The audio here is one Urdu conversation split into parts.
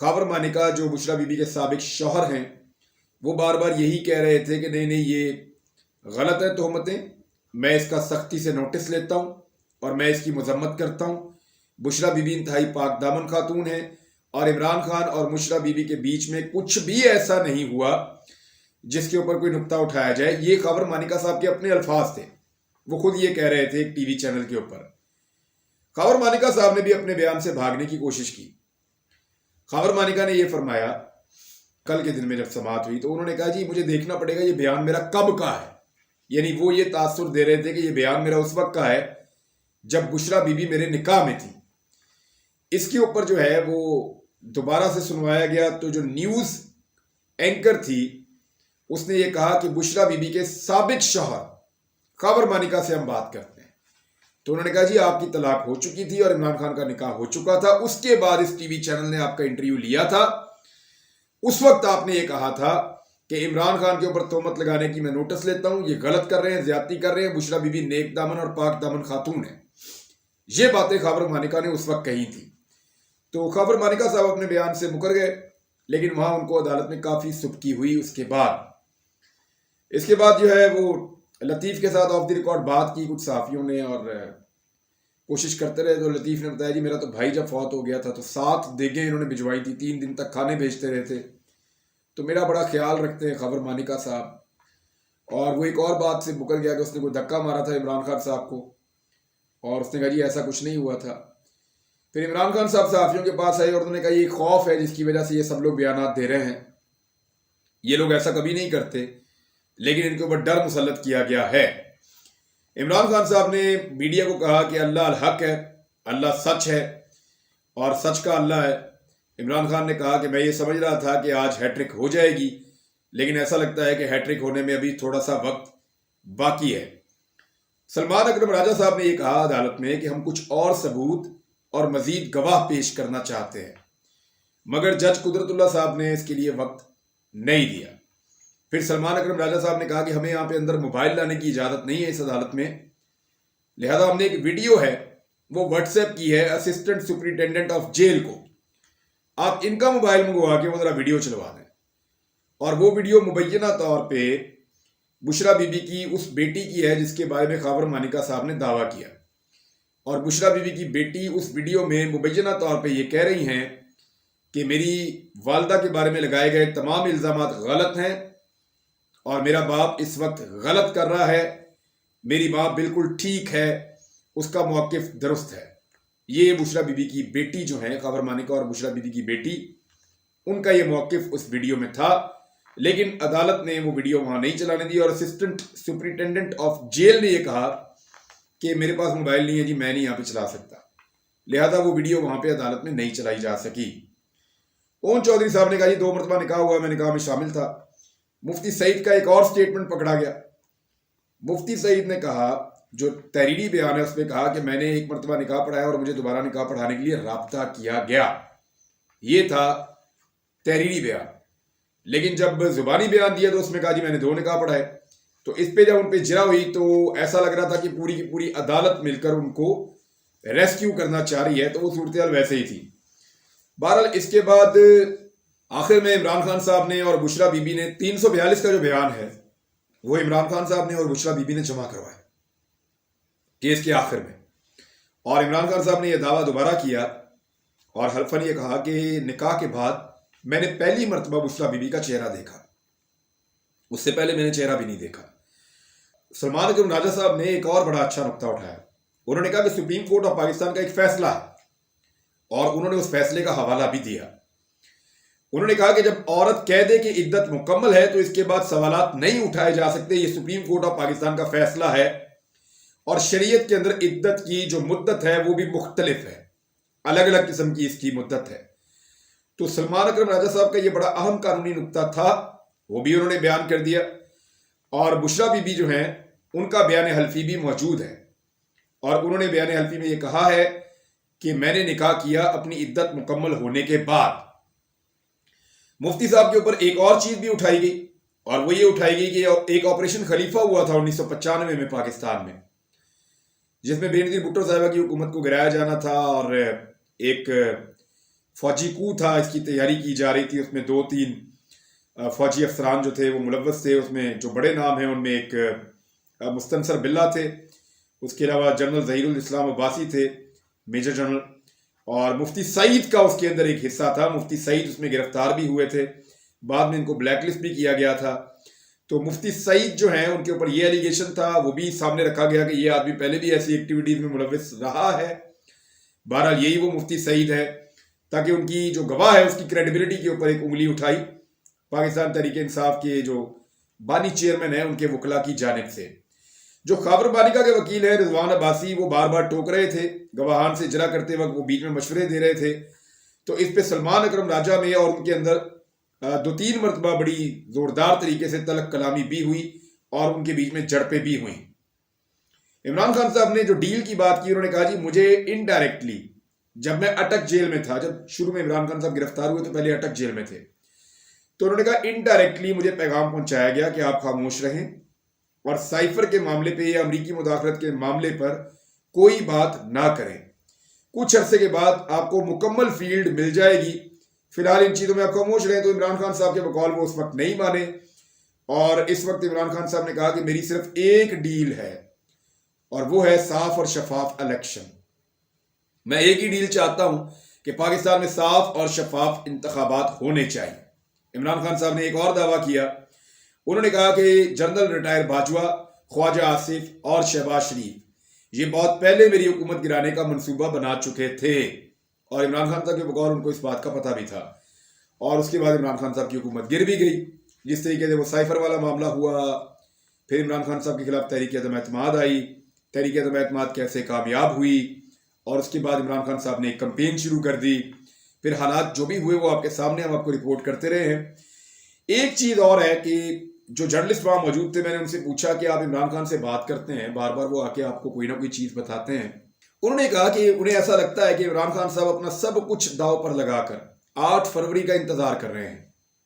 خاور مانیکا جو بشریٰ بی بی کے سابق شوہر ہیں وہ بار بار یہی کہہ رہے تھے کہ نہیں یہ غلط ہے تہمتیں، میں اس کا سختی سے نوٹس لیتا ہوں اور میں اس کی مذمت کرتا ہوں۔ بشریٰ بی بی انتہائی پاک دامن خاتون ہے اور عمران خان اور بشریٰ بی بی کے بیچ میں کچھ بھی ایسا نہیں ہوا جس کے اوپر کوئی نقطہ اٹھایا جائے۔ یہ خاور مانیکا صاحب کے اپنے الفاظ تھے، وہ خود یہ کہہ رہے تھے ایک ٹی وی چینل کے اوپر۔ خاور مانیکا صاحب نے بھی اپنے بیان سے بھاگنے کی کوشش کی۔ خاور مانیکا نے یہ فرمایا کل کے دن میں جب سماعت ہوئی تو انہوں نے کہا جی مجھے دیکھنا پڑے گا یہ بیان میرا کب کا ہے، یعنی وہ یہ تاثر دے رہے تھے کہ یہ بیان میرا اس وقت کا ہے جب بشریٰ بی بی میرے نکاح میں تھی۔ اس کے اوپر جو ہے وہ دوبارہ سے سنوایا گیا تو جو نیوز اینکر تھی اس نے یہ کہا کہ بشریٰ بی بی کے سابق شوہر خاور مانیکا سے ہم بات کرتے ہیں، تو انہوں نے کہا جی آپ کی طلاق ہو چکی تھی اور عمران خان کا نکاح ہو چکا تھا، اس کے بعد اس ٹی وی چینل نے آپ کا انٹرویو لیا تھا، اس وقت آپ نے یہ کہا تھا کہ عمران خان کے اوپر تہمت لگانے کی میں نوٹس لیتا ہوں، یہ غلط کر رہے ہیں، زیادتی کر رہے ہیں، بشریٰ بی بی نیک دامن اور پاک دامن خاتون ہے۔ یہ باتیں خاور مانیکا نے اس وقت کہی تھی۔ تو خاور مانیکا صاحب اپنے بیان سے مکر گئے، لیکن وہاں ان کو عدالت میں کافی سبکی ہوئی۔ اس کے بعد جو ہے وہ لطیف کے ساتھ آف دی ریکارڈ بات کی کچھ صحافیوں نے اور کوشش کرتے رہے، تو لطیف نے بتایا جی میرا تو بھائی جب فوت ہو گیا تھا تو 7 دیگیں انہوں نے بھجوائی تھی، 3 دن تک کھانے بھیجتے رہے تھے، تو میرا بڑا خیال رکھتے ہیں خاور مانیکا صاحب۔ اور وہ ایک اور بات سے مکر گیا کہ اس نے کوئی دھکا مارا تھا عمران خان صاحب کو، اور اس نے کہا جی ایسا کچھ نہیں ہوا تھا۔ پھر عمران خان صاحب صحافیوں کے پاس آئے اور انہوں نے کہا یہ خوف ہے جس کی وجہ سے یہ سب لوگ بیانات دے رہے ہیں، یہ لوگ ایسا کبھی نہیں کرتے، لیکن ان کے اوپر ڈر مسلط کیا گیا ہے۔ عمران خان صاحب نے میڈیا کو کہا کہ اللہ الحق ہے، اللہ سچ ہے اور سچ کا اللہ ہے۔ عمران خان نے کہا کہ میں یہ سمجھ رہا تھا کہ آج ہیٹرک ہو جائے گی، لیکن ایسا لگتا ہے کہ ہیٹرک ہونے میں ابھی تھوڑا سا وقت باقی ہے۔ سلمان اکرم راجہ صاحب نے یہ کہا عدالت میں کہ ہم کچھ اور ثبوت اور مزید گواہ پیش کرنا چاہتے ہیں، مگر جج قدرت اللہ صاحب نے اس کے لیے وقت نہیں دیا۔ پھر سلمان اکرم راجہ صاحب نے کہا کہ ہمیں یہاں پہ اندر موبائل لانے کی اجازت نہیں ہے اس عدالت میں، لہذا ہم نے ایک ویڈیو ہے وہ واٹس ایپ کی ہے اسسٹنٹ سپرنٹینڈنٹ آف جیل کو، آپ ان کا موبائل منگوا کے وہ ذرا ویڈیو چلوا دیں۔ اور وہ ویڈیو مبینہ طور پہ بشریٰ بی بی کی اس بیٹی کی ہے جس کے بارے میں خاور مانیکا صاحب نے دعویٰ کیا، اور بشریٰ بی بی کی بیٹی اس ویڈیو میں مبینہ طور پہ یہ کہہ رہی ہیں کہ میری والدہ کے بارے میں لگائے گئے تمام الزامات غلط ہیں اور میرا باپ اس وقت غلط کر رہا ہے، میری ماں بالکل ٹھیک ہے، اس کا موقف درست ہے۔ یہ بشریٰ بی بی کی بیٹی جو ہیں، خاور مانیکا اور بشریٰ بی بی کی بیٹی، ان کا یہ موقف اس ویڈیو میں تھا، لیکن عدالت نے وہ ویڈیو وہاں نہیں چلانے دی اور اسسٹنٹ سپرنٹینڈنٹ آف جیل نے یہ کہا کہ میرے پاس موبائل نہیں ہے جی، میں نہیں یہاں پہ چلا سکتا، لہذا وہ ویڈیو وہاں پہ عدالت میں نہیں چلائی جا سکی۔ اون چودھری صاحب نے کہا جی 2 مرتبہ نکاح ہوا، میں نکاح میں شامل تھا۔ مفتی سعید کا ایک اور سٹیٹمنٹ پکڑا گیا۔ مفتی سعید نے کہا، جو تحریری بیان ہے اس میں کہا کہ میں نے 1 مرتبہ نکاح پڑھایا اور مجھے دوبارہ نکاح پڑھانے کے لیے رابطہ کیا گیا، یہ تھا تحریری بیان۔ لیکن جب زبانی بیان دیا تو اس میں کہا جی میں نے 2 نکاح پڑھائے، تو اس پہ جب ان پہ جرا ہوئی تو ایسا لگ رہا تھا کہ پوری کی پوری عدالت مل کر ان کو ریسکیو کرنا چاہ رہی ہے، تو وہ صورتحال ویسے ہی تھی۔ بہرحال اس کے بعد آخر میں عمران خان صاحب نے اور بشریٰ بی بی نے 342 کا جو بیان ہے وہ عمران خان صاحب نے اور بشریٰ بی بی نے جمع کروایا کیس کے آخر میں، اور عمران خان صاحب نے یہ دعویٰ دوبارہ کیا اور حلفاً یہ کہا کہ نکاح کے بعد میں نے پہلی مرتبہ بشریٰ بی بی کا چہرہ دیکھا، اس سے پہلے میں نے چہرہ بھی نہیں دیکھا۔ سلمان اکرم راجہ صاحب نے ایک اور بڑا اچھا نقطہ اٹھایا، انہوں نے کہا کہ سپریم کورٹ آف پاکستان کا ایک فیصلہ ہے اور انہوں نے اس فیصلے کا حوالہ بھی دیا۔ انہوں نے کہا کہ جب عورت قیدے کی عدت مکمل ہے تو اس کے بعد سوالات نہیں اٹھائے جا سکتے، یہ سپریم کورٹ آف پاکستان کا فیصلہ ہے، اور شریعت کے اندر عدت کی جو مدت ہے وہ بھی مختلف ہے، الگ الگ قسم کی اس کی مدت ہے۔ تو سلمان اکرم راجہ صاحب کا یہ بڑا اہم قانونی نقطہ تھا، وہ بھی انہوں نے بیان کر دیا، اور بشریٰ بی بی جو ہیں ان کا بیان حلفی بھی موجود ہے، اور انہوں نے بیان حلفی میں یہ کہا ہے کہ میں نے نکاح کیا اپنی عدت مکمل ہونے کے بعد۔ مفتی صاحب کے اوپر ایک اور چیز بھی اٹھائی گئی، اور وہ یہ اٹھائی گئی کہ ایک آپریشن خلیفہ ہوا تھا 1995 میں پاکستان میں، جس میں بے نظیر بھٹو صاحبہ کی حکومت کو گرایا جانا تھا اور ایک فوجی کو تھا، اس کی تیاری کی جا رہی تھی. اس میں 2-3 فوجی افسران جو تھے وہ ملوث تھے. اس میں جو بڑے نام ہیں ان میں ایک مستنصر باللہ تھے، اس کے علاوہ جنرل ظہیر الاسلام عباسی تھے، میجر جنرل، اور مفتی سعید کا اس کے اندر ایک حصہ تھا. مفتی سعید اس میں گرفتار بھی ہوئے تھے، بعد میں ان کو بلیک لسٹ بھی کیا گیا تھا. تو مفتی سعید جو ہیں ان کے اوپر یہ ایلیگیشن تھا، وہ بھی سامنے رکھا گیا کہ یہ آدمی پہلے بھی ایسی ایکٹیویٹیز میں ملوث رہا ہے. بہرحال یہی وہ مفتی سعید ہے، تاکہ ان کی جو گواہ ہے اس کی کریڈیبلٹی کے اوپر ایک انگلی اٹھائی پاکستان تحریک انصاف کے جو بانی چیئرمین ہیں ان کے وکلاء کی جانب سے. جو خاور بانیکا کے وکیل ہیں رضوان عباسی، وہ بار بار ٹوک رہے تھے گواہان سے اجرا کرتے وقت، وہ بیچ میں مشورے دے رہے تھے. تو اس پہ سلمان اکرم راجہ میں اور ان کے اندر 2-3 مرتبہ بڑی زوردار طریقے سے تلق کلامی بھی ہوئی اور ان کے بیچ میں جھڑپیں بھی ہوئیں. عمران خان صاحب نے جو ڈیل کی بات کی، انہوں نے کہا جی مجھے انڈائریکٹلی، جب میں اٹک جیل میں تھا، جب شروع میں عمران خان صاحب گرفتار ہوئے تو پہلے اٹک جیل میں تھے، تو انہوں نے کہا انڈائریکٹلی مجھے پیغام پہنچایا گیا کہ آپ خاموش رہیں اور سائفر کے معاملے پہ یا امریکی مداخلت کے معاملے پر کوئی بات نہ کریں. کچھ عرصے کے بعد آپ کو مکمل فیلڈ مل جائے گی، فی الحال ان چیزوں میں آپ خاموش رہیں. تو عمران خان صاحب کے بقول وہ اس وقت نہیں مانے، اور اس وقت عمران خان صاحب نے کہا کہ میری صرف ایک ڈیل ہے اور وہ ہے صاف اور شفاف الیکشن. میں ایک ہی ڈیل چاہتا ہوں کہ پاکستان میں صاف اور شفاف انتخابات ہونے چاہیے. عمران خان صاحب نے ایک اور دعویٰ کیا، انہوں نے کہا کہ جنرل ریٹائر باجوہ، خواجہ آصف اور شہباز شریف یہ بہت پہلے میری حکومت گرانے کا منصوبہ بنا چکے تھے. اور عمران خان صاحب کے بغور ان کو اس بات کا پتہ بھی تھا. اور اس کے بعد عمران خان صاحب کی حکومت گر بھی گئی. جس طریقے سے وہ سائفر والا معاملہ ہوا، پھر عمران خان صاحب کے خلاف تحریک عدم اعتماد آئی، تحریک عدم اعتماد کیسے کامیاب ہوئی، اور اس کے بعد عمران خان صاحب نے ایک کمپین شروع کر دی. پھر حالات جو بھی ہوئے وہ آپ کے سامنے، ہم آپ کو رپورٹ کرتے رہے ہیں. ایک چیز اور ہے کہ جو جرنلسٹ وہاں موجود تھے، میں نے ان سے پوچھا کہ آپ عمران خان سے بات کرتے ہیں، بار بار وہ آ کے آپ کو کوئی نہ کوئی چیز بتاتے ہیں. انہوں نے کہا کہ انہیں ایسا لگتا ہے کہ عمران خان صاحب اپنا سب کچھ داؤ پر لگا کر 8 فروری کا انتظار کر رہے ہیں.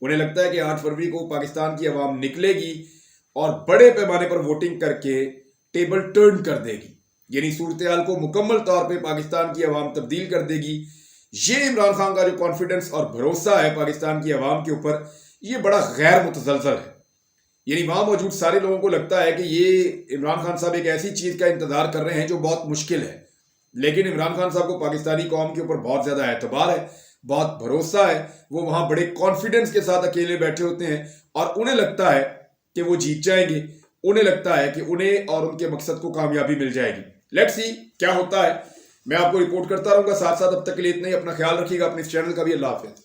انہیں لگتا ہے کہ 8 فروری کو پاکستان کی عوام نکلے گی اور بڑے پیمانے پر ووٹنگ کر کے ٹیبل ٹرن کر دے گی، یعنی صورتحال کو مکمل طور پہ پاکستان کی عوام تبدیل کر دے گی. یہ عمران خان کا جو کانفیڈنس اور بھروسہ ہے پاکستان کی عوام کے اوپر، یہ بڑا غیر متزلزل ہے. یعنی وہاں موجود سارے لوگوں کو لگتا ہے کہ یہ عمران خان صاحب ایک ایسی چیز کا انتظار کر رہے ہیں جو بہت مشکل ہے، لیکن عمران خان صاحب کو پاکستانی قوم کے اوپر بہت زیادہ اعتبار ہے، بہت بھروسہ ہے. وہ وہاں بڑے کانفیڈنس کے ساتھ اکیلے بیٹھے ہوتے ہیں اور انہیں لگتا ہے کہ وہ جیت جائیں گے. انہیں لگتا ہے کہ انہیں اور ان کے مقصد کو کامیابی مل جائے گی. لیٹس سی کیا ہوتا ہے. میں آپ کو رپورٹ کرتا رہوں گا ساتھ ساتھ. اب تک کے لیے اتنا ہی. اپنا خیال رکھیے گا، اپنے اس چینل کا بھی. اللہ حافظ.